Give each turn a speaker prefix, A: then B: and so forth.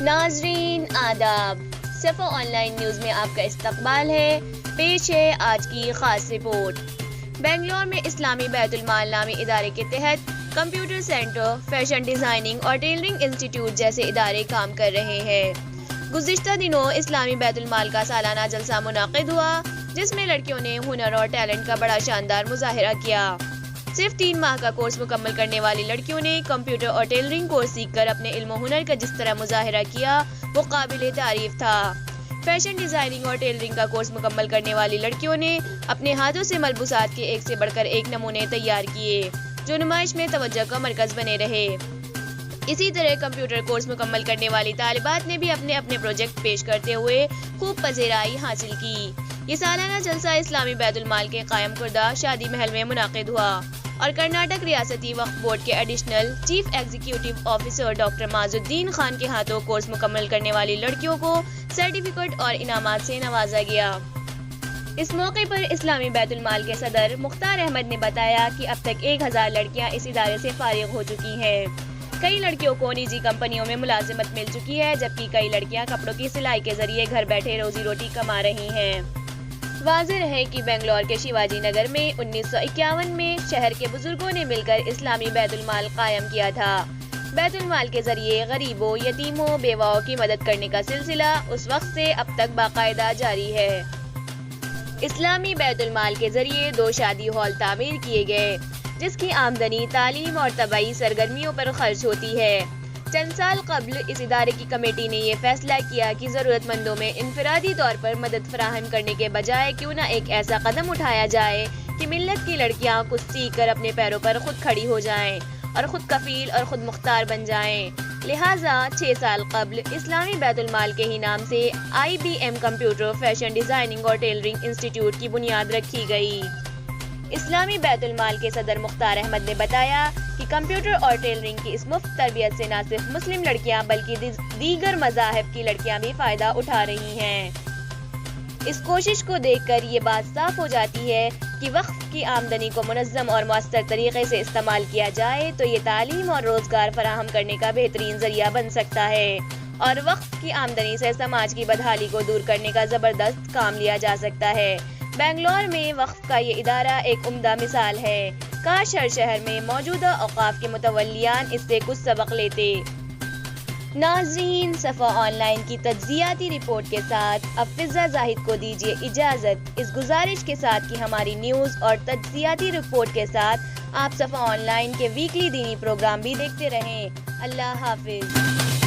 A: ناظرین آداب، صفا آن لائن نیوز میں آپ کا استقبال ہے۔ پیش ہے آج کی خاص رپورٹ۔ بنگلور میں اسلامی بیت المال نامی ادارے کے تحت کمپیوٹر سینٹر، فیشن ڈیزائننگ اور ٹیلرنگ انسٹیٹیوٹ جیسے ادارے کام کر رہے ہیں۔ گزشتہ دنوں اسلامی بیت المال کا سالانہ جلسہ منعقد ہوا، جس میں لڑکیوں نے ہنر اور ٹیلنٹ کا بڑا شاندار مظاہرہ کیا۔ صرف 3 ماہ کا کورس مکمل کرنے والی لڑکیوں نے کمپیوٹر اور ٹیلرنگ کورس سیکھ کر اپنے علم و ہنر کا جس طرح مظاہرہ کیا وہ قابل تعریف تھا۔ فیشن ڈیزائننگ اور ٹیلرنگ کا کورس مکمل کرنے والی لڑکیوں نے اپنے ہاتھوں سے ملبوسات کے ایک سے بڑھ کر ایک نمونے تیار کیے، جو نمائش میں توجہ کا مرکز بنے رہے۔ اسی طرح کمپیوٹر کورس مکمل کرنے والی طالبات نے بھی اپنے اپنے پروجیکٹ پیش کرتے ہوئے خوب پذیرائی حاصل کی۔ یہ سالانہ جلسہ اسلامی بیت المال کے قائم کردہ شادی محل میں منعقد ہوا اور کرناٹک ریاستی وقف بورڈ کے additional chief executive officer doctor Moazuddin Khan کے ہاتھوں کورس مکمل کرنے والی لڑکیوں کو سرٹیفکیٹ اور انعامات سے نوازا گیا۔ اس موقع پر اسلامی بیت المال کے صدر مختار احمد نے بتایا کہ اب تک 1000 لڑکیاں اس ادارے سے فارغ ہو چکی ہیں۔ کئی لڑکیوں کو نجی کمپنیوں میں ملازمت مل چکی ہے، جبکہ کئی لڑکیاں کپڑوں کی سلائی کے ذریعے گھر بیٹھے روزی روٹی کما رہی ہیں۔ واضح رہے کہ بنگلور کے شیواجی نگر میں 1951 میں شہر کے بزرگوں نے مل کر اسلامی بیت المال قائم کیا تھا۔ بیت المال کے ذریعے غریبوں، یتیموں، بیواؤں کی مدد کرنے کا سلسلہ اس وقت سے اب تک باقاعدہ جاری ہے۔ اسلامی بیت المال کے ذریعے 2 شادی ہال تعمیر کیے گئے، جس کی آمدنی تعلیم اور طبعی سرگرمیوں پر خرچ ہوتی ہے۔ چند سال قبل اس ادارے کی کمیٹی نے یہ فیصلہ کیا کہ ضرورت مندوں میں انفرادی طور پر مدد فراہم کرنے کے بجائے کیوں نہ ایک ایسا قدم اٹھایا جائے کہ ملت کی لڑکیاں کچھ سیکھ کر اپنے پیروں پر خود کھڑی ہو جائیں اور خود کفیل اور خود مختار بن جائیں۔ لہٰذا 6 سال قبل اسلامی بیت المال کے ہی نام سے IBM کمپیوٹر، فیشن ڈیزائننگ اور ٹیلرنگ انسٹیٹیوٹ کی بنیاد رکھی گئی۔ اسلامی بیت المال کے صدر مختار احمد نے بتایا کہ کمپیوٹر اور ٹیلرنگ کی اس مفت تربیت سے نہ صرف مسلم لڑکیاں بلکہ دیگر مذاہب کی لڑکیاں بھی فائدہ اٹھا رہی ہیں۔ اس کوشش کو دیکھ کر یہ بات صاف ہو جاتی ہے کہ وقف کی آمدنی کو منظم اور مؤثر طریقے سے استعمال کیا جائے تو یہ تعلیم اور روزگار فراہم کرنے کا بہترین ذریعہ بن سکتا ہے، اور وقف کی آمدنی سے سماج کی بدحالی کو دور کرنے کا زبردست کام لیا جا سکتا ہے۔ بنگلور میں وقف کا یہ ادارہ ایک عمدہ مثال ہے۔ کاش ہر شہر میں موجودہ اوقاف کے متولیان اس سے کچھ سبق لیتے۔ ناظرین، صفا آن لائن کی تجزیاتی رپورٹ کے ساتھ اب فضا زاہد کو دیجیے اجازت، اس گزارش کے ساتھ کہ ہماری نیوز اور تجزیاتی رپورٹ کے ساتھ آپ صفا آن لائن کے ویکلی دینی پروگرام بھی دیکھتے رہیں۔ اللہ حافظ۔